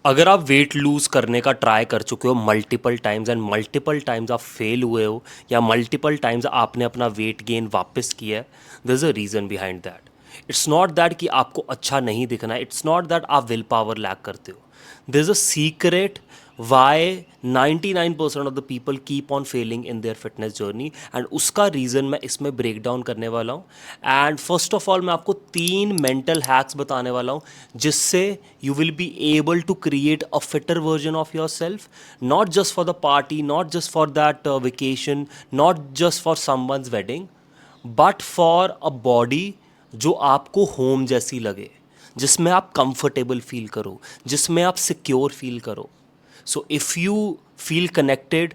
अगर आप weight lose करने का ट्राई कर चुके हो multiple times and multiple times आप फेल हुए हो या मल्टीपल टाइम्स आपने अपना वेट गेन वापस किया है, there is a reason behind that. It's not that कि आपको अच्छा नहीं दिखना है, इट्स नॉट दैट आप विल पावर लैक करते हो. There is a secret why 99% of the people keep on failing in their fitness journey, and उसका रीज़न मैं इसमें ब्रेक डाउन करने वाला हूँ. एंड फर्स्ट ऑफ ऑल मैं आपको 3 मेंटल हैक्स बताने वाला हूँ जिससे you will be able to create a fitter version of yourself, not just for the party, not just for that vacation, not just for someone's wedding, but for a body जो आपको home जैसी लगे, जिसमें आप comfortable feel करो, जिसमें आप secure feel करो. So if you feel connected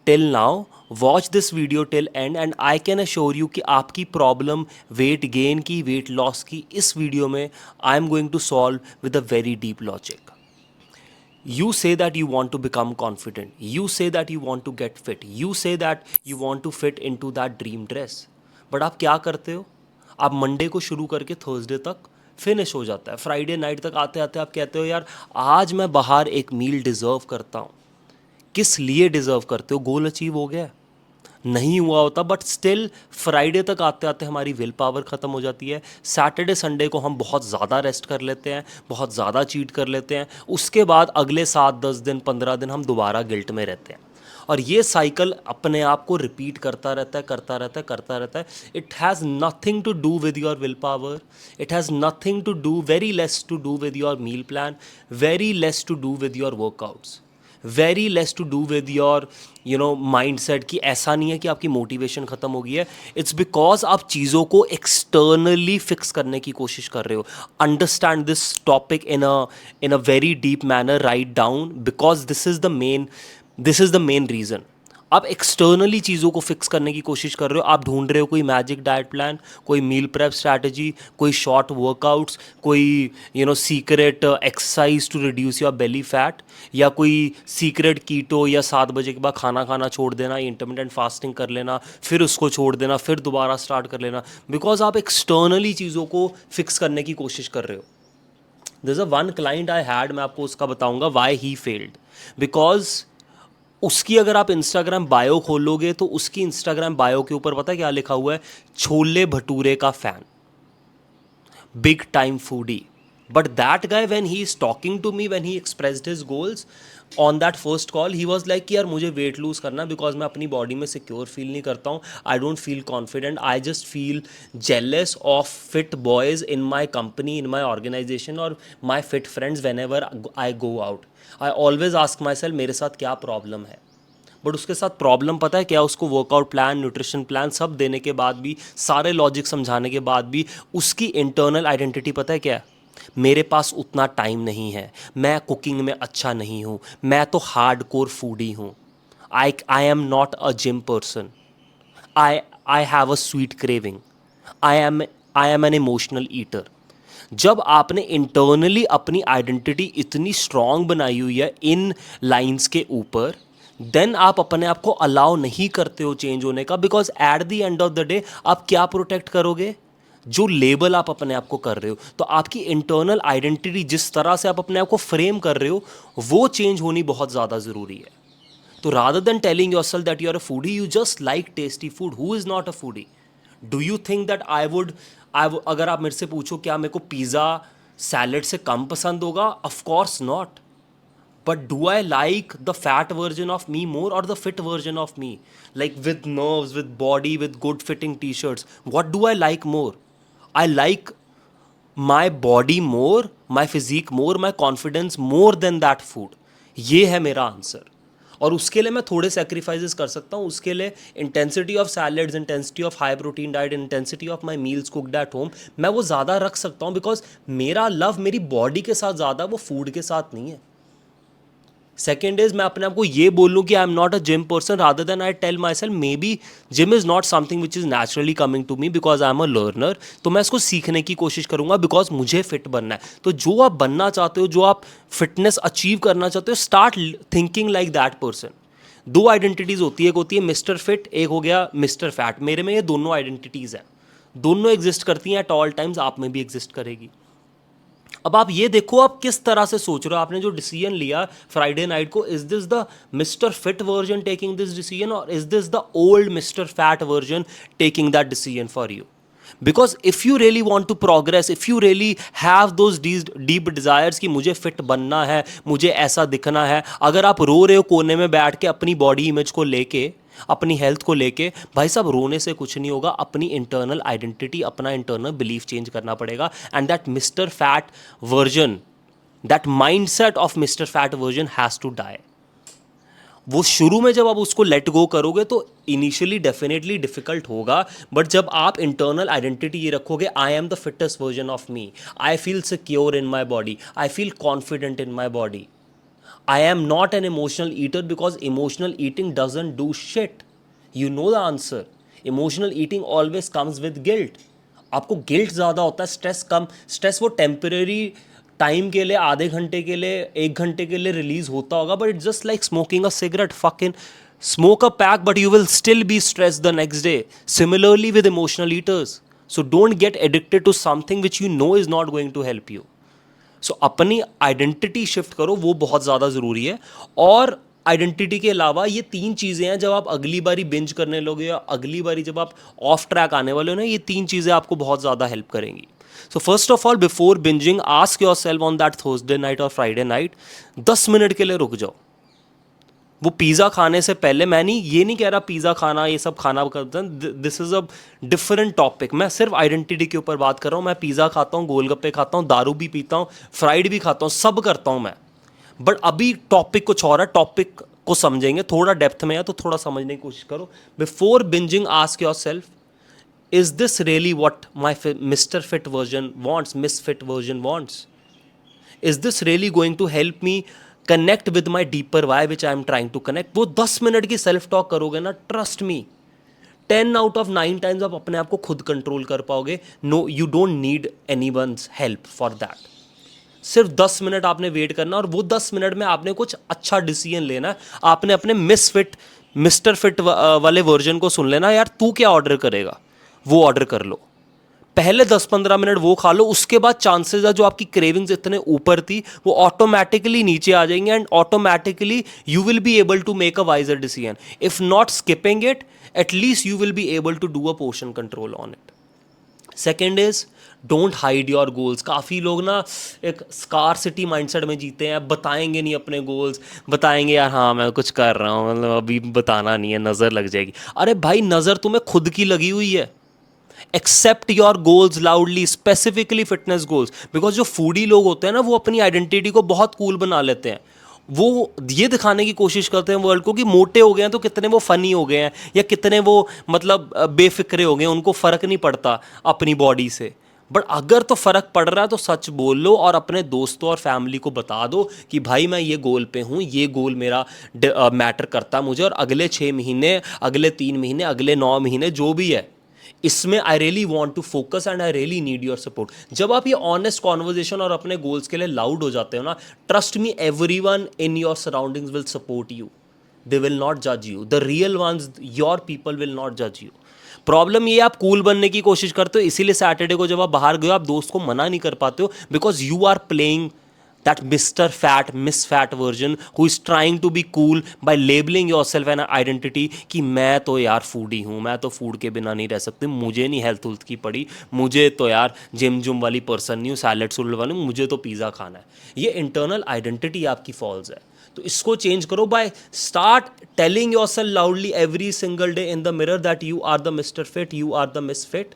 till now, watch this video till end and I can assure you कि आपकी प्रॉब्लम वेट गेन की, वेट लॉस की, इस वीडियो में I am going to solve with a very deep logic. You say that you want to become confident, you say that you want to get fit, you say that you want to fit into that dream dress, but आप क्या करते हो? आप Monday को शुरू करके Thursday तक finish हो जाता है. फ्राइडे नाइट तक आते आते आप कहते हो यार आज मैं बाहर एक मील डिज़र्व करता हूँ. किस लिए डिज़र्व करते हो? गोल अचीव हो गया? नहीं हुआ होता, बट स्टिल फ्राइडे तक आते आते हमारी विल पावर ख़त्म हो जाती है. सैटरडे संडे को हम बहुत ज़्यादा रेस्ट कर लेते हैं, बहुत ज़्यादा चीट कर लेते हैं. उसके बाद अगले 7 10 दिन 15 दिन हम दोबारा गिल्ट में रहते हैं. और ये साइकिल अपने आप को रिपीट करता रहता है, करता रहता है, करता रहता है. It has nothing to do with your will power, it has nothing to do, very less to do with your meal plan, very less to do with your workouts, very less to do with your mindset. कि ऐसा नहीं है कि आपकी motivation ख़त्म हो गई है, इट्स बिकॉज आप चीज़ों को एक्सटर्नली फिक्स करने की कोशिश कर रहे हो. Understand this topic in a very deep manner, write down, because this is the main reason. आप एक्सटर्नली चीज़ों को फिक्स करने की कोशिश कर रहे हो. आप ढूंढ रहे हो कोई मैजिक डाइट प्लान, कोई मील प्रेप स्ट्रैटेजी, कोई शॉर्ट वर्कआउट्स, कोई secret exercise to reduce your belly fat, या कोई सीक्रेट कीटो, या 7 बजे के बाद खाना खाना छोड़ देना, इंटरमिटेंट फास्टिंग कर लेना, फिर उसको छोड़ देना, फिर दोबारा स्टार्ट कर लेना. बिकॉज आप एक्सटर्नली चीज़ों को फिक्स करने की कोशिश कर रहे हो. This a one client I had, मैं आपको उसका बताऊंगा वाई ही फेल्ड. बिकॉज उसकी अगर आप इंस्टाग्राम बायो खोलोगे तो उसकी इंस्टाग्राम बायो के ऊपर पता है क्या लिखा हुआ है? छोले भटूरे का fan, big time foodie. But that guy, when he is talking to me, when he expressed his goals on that first call, he was like कि यार मुझे वेट लूज करना बिकॉज मैं अपनी बॉडी में सिक्योर फील नहीं करता हूँ. I don't feel confident, I just feel jealous of fit boys in my company, in my organisation और my fit friends whenever I go out. I always ask myself मेरे साथ क्या problem है. But उसके साथ problem पता है क्या? उसको वर्कआउट प्लान, न्यूट्रिशन प्लान सब देने के बाद भी, सारे लॉजिक समझाने के बाद भी, उसकी इंटरनल आइडेंटिटी पता है क्या है? मेरे पास उतना टाइम नहीं है, मैं कुकिंग में अच्छा नहीं हूँ, मैं तो हार्ड कोर फूडी हूँ, आई am not a gym person, I I have a sweet craving, I am I am an emotional eater. जब आपने इंटरनली अपनी आइडेंटिटी इतनी स्ट्रांग बनाई हुई है इन लाइंस के ऊपर, देन आप अपने आप को अलाउ नहीं करते हो चेंज होने का. Because at the end of the day आप क्या प्रोटेक्ट करोगे? जो लेबल आप अपने आप को कर रहे हो. तो आपकी इंटरनल आइडेंटिटी, जिस तरह से आप अपने आप को फ्रेम कर रहे हो, वो चेंज होनी बहुत ज़्यादा ज़रूरी है. तो rather than telling yourself that you are a foodie, you just like tasty food. Who is not a foodie? Do you think that अगर आप मेरे से पूछो क्या मेरे को पिज़्ज़ा सैलड से कम पसंद होगा? Of course not. But do I like the fat version of me more or the fit version of me? Like with nerves, with body, with good fitting t-shirts. What do I like more? I like my body more, my physique more, my confidence more than that food. ये है मेरा answer. और उसके लिए मैं थोड़े sacrifices कर सकता हूँ. उसके लिए intensity of salads, intensity of high protein diet, intensity of my meals cooked at home, मैं वो ज़्यादा रख सकता हूँ. बिकॉज मेरा लव मेरी बॉडी के साथ ज़्यादा, वो फूड के साथ नहीं है. सेकेंड इज मैं अपने आप को ये बोलूँ कि I am not a gym person, rather than I tell myself maybe gym is not something which is naturally coming to me because I am a learner. तो मैं इसको सीखने की कोशिश करूँगा बिकॉज मुझे फिट बनना है. तो जो आप बनना चाहते हो, जो आप फिटनेस अचीव करना चाहते हो, start thinking like that person. दो आइडेंटिटीज़ होती है, एक होती है मिस्टर फिट, एक हो गया मिस्टर फैट. मेरे में ये दोनों आइडेंटिटीज़ हैं, दोनों एग्जिस्ट करती हैं एट ऑल टाइम्स. आप में भी एग्जिस्ट करेगी. अब आप ये देखो आप किस तरह से सोच रहे हो, आपने जो डिसीजन लिया फ्राइडे नाइट को, is this the mister fit version taking this decision और is this the old mister fat version taking that decision for you? Because if you really want to progress, if you really have those deep desires कि मुझे fit बनना है, मुझे ऐसा दिखना है, अगर आप रो रहे हो कोने में बैठ के अपनी बॉडी इमेज को लेके, अपनी हेल्थ को लेके, भाई साहब रोने से कुछ नहीं होगा। अपनी इंटरनल आइडेंटिटी, अपना इंटरनल बिलीफ चेंज करना पड़ेगा। And that mister fat version, that mindset of mister fat version has to die. वो शुरू में जब आप उसको लेट गो करोगे तो इनिशियली डेफिनेटली डिफिकल्ट होगा, बट जब आप इंटरनल आइडेंटिटी ये रखोगे, I am the fittest version of me, I feel secure in my body, I feel confident in my body, I am not an emotional eater because emotional eating doesn't do shit. You know the answer. Emotional eating always comes with guilt. आपको guilt ज़्यादा होता है, stress कम। Stress वो temporary time के लिए, आधे घंटे के लिए, एक घंटे के लिए रिलीज होता होगा, but it's just like smoking a cigarette. Fucking smoke a pack but you will still be stressed the next day. Similarly with emotional eaters. So don't get addicted to something which you know is not going to help you. सो अपनी identity shift करो, वो बहुत ज़्यादा ज़रूरी है। और identity के अलावा ये तीन चीज़ें हैं, जब आप अगली बारी बिंज करने लोगे या अगली बारी जब आप ऑफ ट्रैक आने वाले हो ना, ये तीन चीज़ें आपको बहुत ज़्यादा हेल्प करेंगी। So first of all, before binging ask your self on that Thursday night और फ्राइडे नाइट, 10 मिनट के लिए रुक जाओ। वो पिज़्ज़ा खाने से पहले, मैं नहीं ये नहीं कह रहा पिज़्ज़ा खाना ये सब खाना करता है, this is a different topic. मैं सिर्फ आइडेंटिटी के ऊपर बात कर रहा हूँ। मैं पिज़्ज़ा खाता हूँ, गोलगप्पे खाता हूँ, दारू भी पीता हूँ, फ्राइड भी खाता हूँ, सब करता हूँ मैं। बट अभी टॉपिक कुछ और है, टॉपिक को समझेंगे थोड़ा डेप्थ में है, तो थोड़ा समझने की कोशिश करो। Before binging ask yourself, is this really what my mister fit version wants, miss fit version wants? Is this really going to help me connect with my deeper why which I am trying to connect? वो 10 minute की self talk करोगे ना, trust me, 10 out of 9 times आप अपने आप को खुद control कर पाओगे। No, you don't need anyone's help for that. सिर्फ 10 मिनट आपने वेट करना, और वो 10 मिनट में आपने कुछ अच्छा डिसीजन लेना है। आपने अपने मिस्टर फिट वाले वर्जन को सुन लेना, यार तू क्या ऑर्डर करेगा वो ऑर्डर कर लो। पहले 10-15 मिनट वो खा लो, उसके बाद चांसेस है जो आपकी क्रेविंग्स इतने ऊपर थी वो ऑटोमेटिकली नीचे आ जाएंगे, and automatically you will be able to make a wiser decision. If not skipping it, at least you will be able to do a portion control on it. Second is, don't hide your goals. काफ़ी लोग ना एक scarcity mindset में जीते हैं, बताएंगे नहीं अपने गोल्स, बताएंगे यार हाँ मैं कुछ कर रहा हूँ, मतलब अभी बताना नहीं है, नज़र लग जाएगी। अरे भाई, नज़र तुम्हें खुद की लगी हुई है। Accept your goals loudly, specifically fitness goals. Because जो फूडी लोग होते हैं ना, वो अपनी आइडेंटिटी को बहुत कूल बना लेते हैं। वो ये दिखाने की कोशिश करते हैं वर्ल्ड को कि मोटे हो गए हैं तो कितने वो फनी हो गए हैं, या कितने वो मतलब बेफिक्रे हो गए हैं, उनको फ़र्क नहीं पड़ता अपनी बॉडी से। बट अगर तो फ़र्क पड़ रहा है तो सच बोल लो, और अपने दोस्तों और फैमिली को बता दो कि भाई मैं ये गोल पे हूँ, ये गोल मेरा मैटर करता है मुझे, और अगले 6 महीने, अगले 3 महीने, अगले 9 महीने जो भी है, इसमें I really want to focus and I really need your support. जब आप ये ऑनेस्ट कॉन्वर्जेशन और अपने गोल्स के लिए लाउड हो जाते हो ना, trust me, everyone in your surroundings will support you, they will not जज you, the real once, your people will not जज यू। प्रॉब्लम ये, आप कूल बनने की कोशिश करते हो, इसीलिए सैटरडे को जब आप बाहर गए आप दोस्त को मना नहीं कर पाते हो, because you are playing that Mr. Fat, Miss Fat version who is trying to be cool by labeling yourself an identity कि मैं तो यार फूडी हूँ, मैं तो फूड के बिना नहीं रह सकती, मुझे नहीं हेल्थ उल्थ की पड़ी, मुझे तो यार जिम जुम वाली पर्सन नहीं हूँ, सैलड सुलड वाली, मुझे तो पिज़्ज़ा खाना है। ये इंटरनल आइडेंटिटी आपकी फॉल्स है, तो इसको चेंज करो by start telling yourself loudly every single day in the mirror that you are the mister fit, you are the miss fit,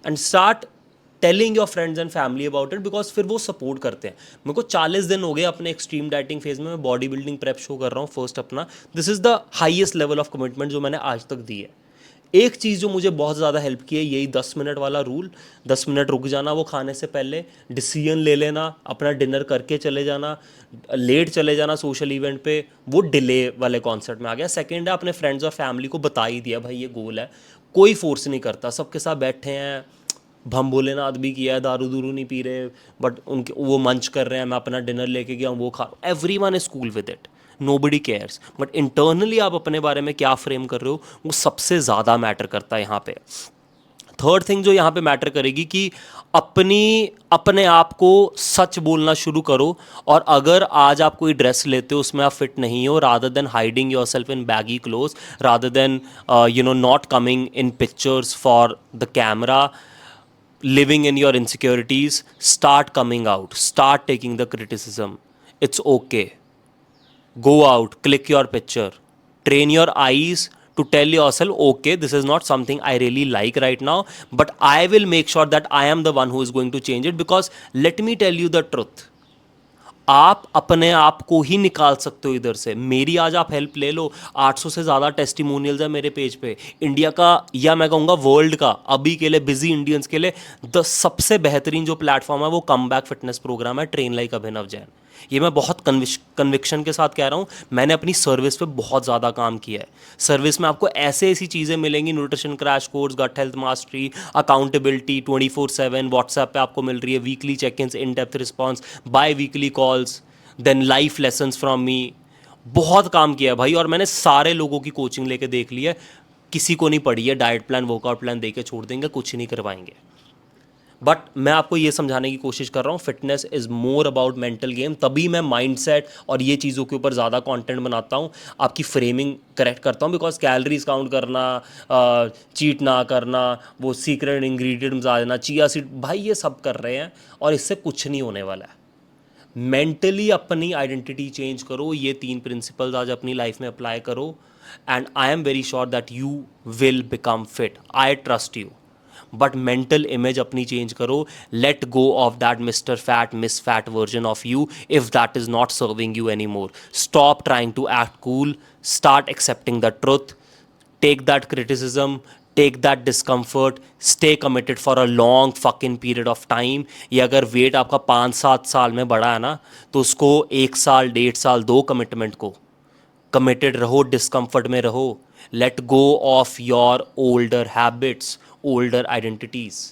and start telling your friends and family about it, because फिर वो support करते हैं। मेरे को 40 दिन हो गए अपने एक्सट्रीम डाइटिंग फेज में, मैं बॉडी बिल्डिंग प्रेप शो कर रहा हूँ फर्स्ट अपना। This is the highest level of commitment जो मैंने आज तक दी है। एक चीज़ जो मुझे बहुत ज़्यादा हेल्प की है, यही 10 मिनट वाला रूल। 10 मिनट रुक जाना वो खाने से पहले, डिसीजन ले लेना, अपना डिनर करके चले जाना, लेट चले जाना सोशल इवेंट पे, वो डिले वाले कॉन्सेप्ट में आ गया। सेकेंड है, अपने फ्रेंड्स और फैमिली को बता ही दिया भाई ये गोल है, कोई फोर्स नहीं करता, सबके साथ बैठे हैं, भम भोलेनाथ भी किया है, दारू दूरू नहीं पी रहे, बट उनके वो मंच कर रहे हैं, मैं अपना डिनर लेके गया हूँ वो खा, everyone is cool with it, nobody cares. But internally आप अपने बारे में क्या फ्रेम कर रहे हो, वो सबसे ज़्यादा मैटर करता है यहाँ पे। थर्ड थिंग जो यहाँ पे मैटर करेगी कि अपने आप को सच बोलना शुरू करो, और अगर आज आप कोई ड्रेस लेते हो उसमें आप फिट नहीं हो, rather than hiding your self in baggy cloth, rather than not coming in pictures for the camera, living in your insecurities, start coming out, start taking the criticism. It's okay. Go out, click your picture, train your eyes to tell yourself, okay, this is not something I really like right now, but I will make sure that I am the one who is going to change it. Because let me tell you the truth, आप अपने आप को ही निकाल सकते हो इधर से। मेरी आज आप हेल्प ले लो, 800 से ज़्यादा टेस्टिमोनियल्स है मेरे पेज पे, इंडिया का या मैं कहूँगा वर्ल्ड का अभी के लिए बिजी इंडियंस के लिए सबसे बेहतरीन जो प्लेटफॉर्म है वो कम बैक फिटनेस प्रोग्राम है, ट्रेन लाइक अभिनव जैन। ये मैं बहुत कन्विक्शन के साथ कह रहा हूँ, मैंने अपनी सर्विस पे बहुत ज़्यादा काम किया है। सर्विस में आपको ऐसे ऐसी चीज़ें मिलेंगी, nutrition crash course, gut health mastery, accountability 24/7, WhatsApp पे आपको मिल रही है weekly check in, in depth response, by weekly calls, then life lessons from me. बहुत काम किया है भाई, और मैंने सारे लोगों की कोचिंग लेके देख ली है, किसी को नहीं पड़ी है डाइट प्लान वर्कआउट प्लान दे के छोड़ देंगे, कुछ नहीं करवाएंगे। बट मैं आपको ये समझाने की कोशिश कर रहा हूँ, fitness is more about mental game. तभी मैं माइंडसेट और ये चीज़ों के ऊपर ज़्यादा कंटेंट बनाता हूँ, आपकी फ्रेमिंग करेक्ट करता हूँ। बिकॉज कैलोरीज काउंट करना, चीट ना करना, वो सीक्रेट इंग्रेडिएंट्स आ जाना, चिया सीड, भाई ये सब कर रहे हैं और इससे कुछ नहीं होने वाला है। मेंटली अपनी आइडेंटिटी चेंज करो, ये 3 प्रिंसिपल्स आज अपनी लाइफ में अप्लाई करो, and I am very sure that you will become fit. I trust you. But mental image अपनी चेंज करो, let go of that mister fat miss fat version of you if that is not serving you any more. Stop trying to act cool, start accepting the truth, take that criticism, take that discomfort, stay committed for a long fucking period of time। ये अगर wait आपका 5-7 साल में बढ़ा है ना, तो उसको 1 साल 1.5 साल दो कमिटमेंट को, कमिटेड रहो, डिस्कम्फर्ट में रहो, late go of your older habits, older identities,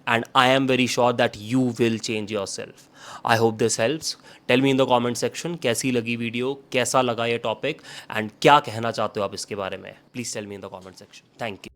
and I am very sure that you will change yourself. I hope this helps. Tell me in the comment section कैसी लगी video, कैसा लगा ये topic, and क्या कहना चाहते हो आप इसके बारे में। Please tell me in the comment section. Thank you.